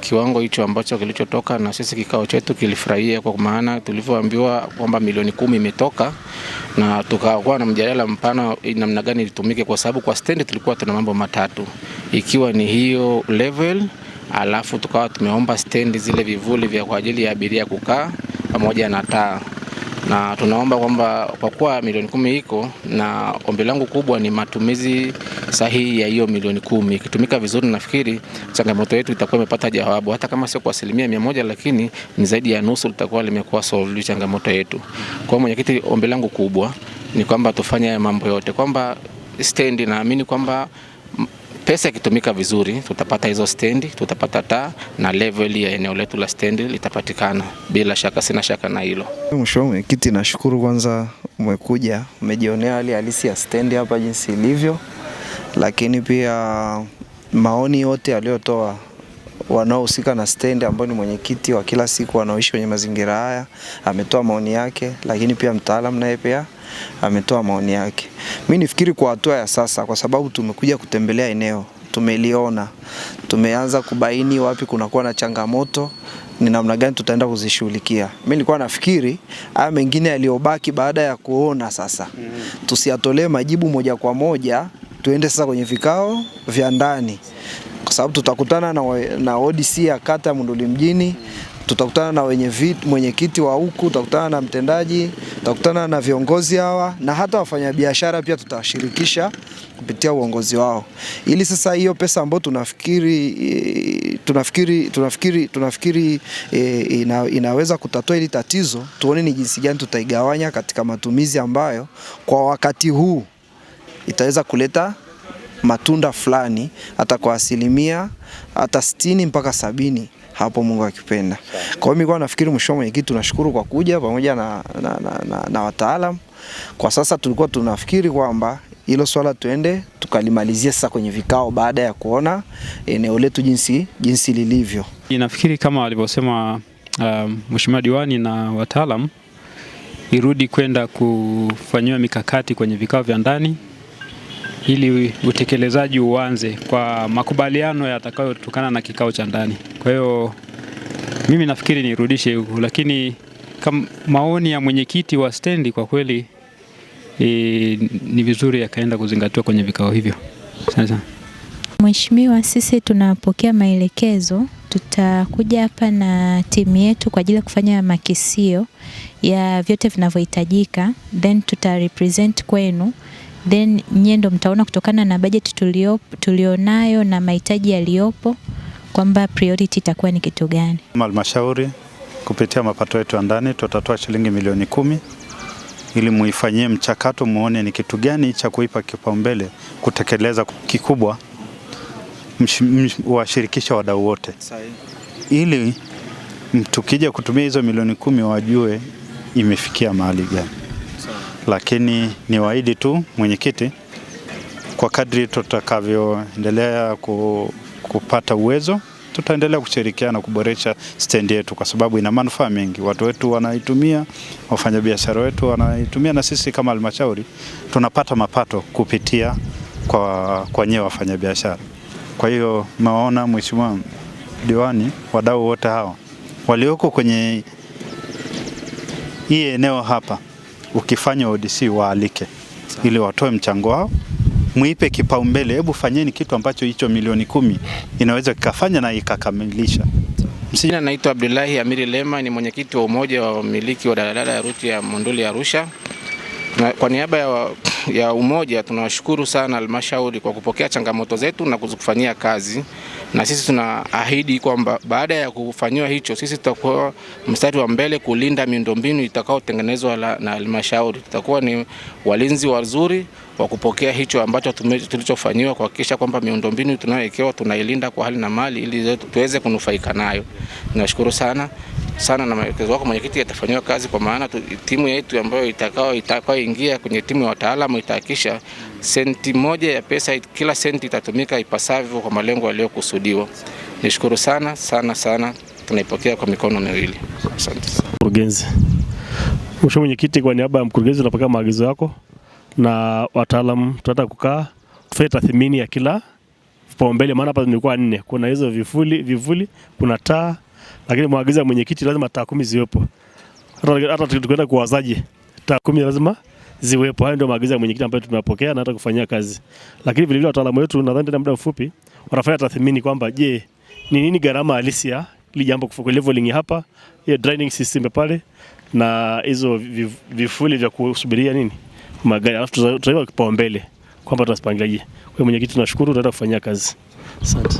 Kiwango hicho ambacho kilichotoka, na sisi kikao chetu kilifurahia, kwa maana tulivyoambiwa kwamba milioni 10 imetoka, na tukakuwa na mjadala mpana namna gani itumike, kwa sababu kwa stendi tulikuwa tuna mambo matatu, ikiwa ni hiyo level, alafu tukawa tumeomba stendi zile vivuli vya kwa ajili ya abiria kukaa pamoja na taa. Na tunaomba kwamba kwa kuwa milioni 10 iko, na ombi langu kubwa ni matumizi sahihi ya hiyo milioni 10. Ikitumika vizuri, nafikiri changamoto yetu itakuwa imepata jawabu, hata kama sio kwa 100%, lakini ni zaidi ya nusu litakuwa limekuwa solve changamoto yetu. Kwa mwenyekiti, ombi langu kubwa ni kwamba tufanye mambo yote, kwamba stendi, naamini kwamba pesa ikitumika vizuri tutapata hizo stendi, tutapata taa, na level ya eneo letu la stendi litapatikana bila shaka, sina shaka na hilo. Mheshimiwa Mwenyekiti, nashukuru kwanza umekuja, umejionea hali halisi ya stendi hapa jinsi ilivyo, lakini pia maoni yote aliyotoa wanaohusika na stendi, ambao ni mwenyekiti wa kila siku wanaoishi kwenye mazingira haya, ametoa maoni yake, lakini pia mtaalamu naye pia ametoa maoni yake. Mimi nifikiri kwa hatua ya sasa, kwa sababu tumekuja kutembelea eneo, tumeliona, tumeanza kubaini wapi kunakuwa na changamoto, ni namna gani tutaenda kuzishughulikia. Mimi nilikuwa nafikiri haya mengine yaliyobaki baada ya kuona sasa, tusiatolee majibu moja kwa moja, tuende sasa kwenye vikao vya ndani, kwa sababu tutakutana na ODC ya kata Monduli mjini, tutakutana na mwenyekiti wa huku, tutakutana na mtendaji, tutakutana na viongozi hawa, na hata wafanyabiashara pia tutawashirikisha kupitia uongozi wao, ili sasa hiyo pesa ambayo tunafikiri inaweza kutatua hili tatizo, tuone ni jinsi gani tutaigawanya katika matumizi ambayo kwa wakati huu itaweza kuleta matunda fulani, hata kwa 60 mpaka 70 hapo, Mungu akipenda. Kwa hiyo mimi nafikiri, Mheshimiwa Mwenyekiti, tunashukuru kwa kuja pamoja na wataalamu. Kwa sasa tulikuwa tunafikiri kwamba hilo swala tuende tukalimalizia sasa kwenye vikao baada ya kuona eneo letu jinsi lilivyo. Nafikiri kama walivyosema Mheshimiwa Diwani na wataalamu, irudi kwenda kufanywa mikakati kwenye vikao vya ndani, ili utekelezaji uanze kwa makubaliano yatakayotokana na kikao cha ndani. Kwa hiyo mimi nafikiri nirudishe huko, lakini kama maoni ya mwenyekiti wa stendi kwa kweli ni vizuri yakaenda kuzingatiwa kwenye vikao hivyo. Sasa Mheshimiwa, sisi tunapokea maelekezo, tutakuja hapa na timu yetu kwa ajili ya kufanya makisio ya vyote vinavyohitajika, then tutarepresent kwenu, then nyie ndo mtaona kutokana na budget tulionayo na mahitaji yaliyopo kwamba priority itakuwa ni kitu gani. Halmashauri kupitia mapato yetu ya ndani tutatoa shilingi milioni 10 ili muifanyie mchakato, muone ni kitu gani cha kuipa kipaumbele kutekeleza. Kikubwa washirikisha wadau wote, ili tukija kutumia hizo milioni 10 wajue imefikia mahali gani. Lakini ni waahidi tu mwenyekiti, kwa kadri tutakavyoendelea kupata uwezo, tutaendelea kushirikiana kuboresha stendi yetu, kwa sababu ina manufaa mengi. Watu wetu wanaitumia, wafanyabiashara wetu wanaitumia, na sisi kama halmashauri tunapata mapato kupitia kwa nyewe wafanyabiashara. Kwa hiyo maona Mheshimiwa Diwani, wadau wote hawa walioko kwenye hii eneo hapa, ukifanya ODC waalike ili watoe mchango wao, muipe kipaumbele. Hebu fanyeni kitu ambacho hicho milioni 10 inaweza kufanya na ikakamilisha. Msina, naitwa Abdullahi Amiri Lema, ni mwenyekiti wa umoja wa wamiliki wa daladala ya ruti ya Monduli Arusha. Kwa niaba ya umoja tunawashukuru sana halmashauri kwa kupokea changamoto zetu na kuzifanyia kazi, na sisi tunaahidi kwamba baada ya kufanywa hicho, sisi tutakuwa mstari wa mbele kulinda miundombinu itakayotengenezwa na halmashauri. Tutakuwa ni walinzi wazuri wa kupokea hicho ambacho tulichofanywa, kuhakikisha kwamba miundombinu tunayowekewa tunailinda kwa hali na mali ili tuweze kunufaika nayo. Tunashukuru sana na maelekezo yako mwenyekiti yatafanywa kazi, kwa maana timu yetu ambayo itakayoingia kwenye timu ya wataalamu itahakikisha senti moja ya pesa, kila senti itatumika ipasavyo kwa malengo yaliyokusudiwa. Nishukuru sana, tunaipokea kwa mikono miwili. Asante. Mkurugenzi. Mheshimiwa Mwenyekiti, kwa niaba ya mkurugenzi napokea maagizo yako na wataalamu, tunataka kukaa tufanye tathmini ya kila vipaumbele, maana hapa zimekuwa 4. Kuna hizo vivuli, kuna taa, lakini mwagiza mwenyekiti lazima taa 10 ziwepo. Hata tukienda kuwazaje, taa 10 lazima ziwepo. Hayo ndio maagizo ya mwenyekiti ambayo tumeyapokea na hata kufanyia kazi. Lakini vile vile wataalamu wetu nadhani ndani ya muda mfupi wanafanya tathmini kwamba je, ni nini gharama halisi ya ili jambo kufuka leveling hapa, hiyo draining system pale na hizo vifuli vya kusubiria nini magari, alafu tutaweka kipaumbele kwamba tunasipangilaje. Kwa mwenyekiti tunashukuru, tutaenda kufanyia kazi. Asante.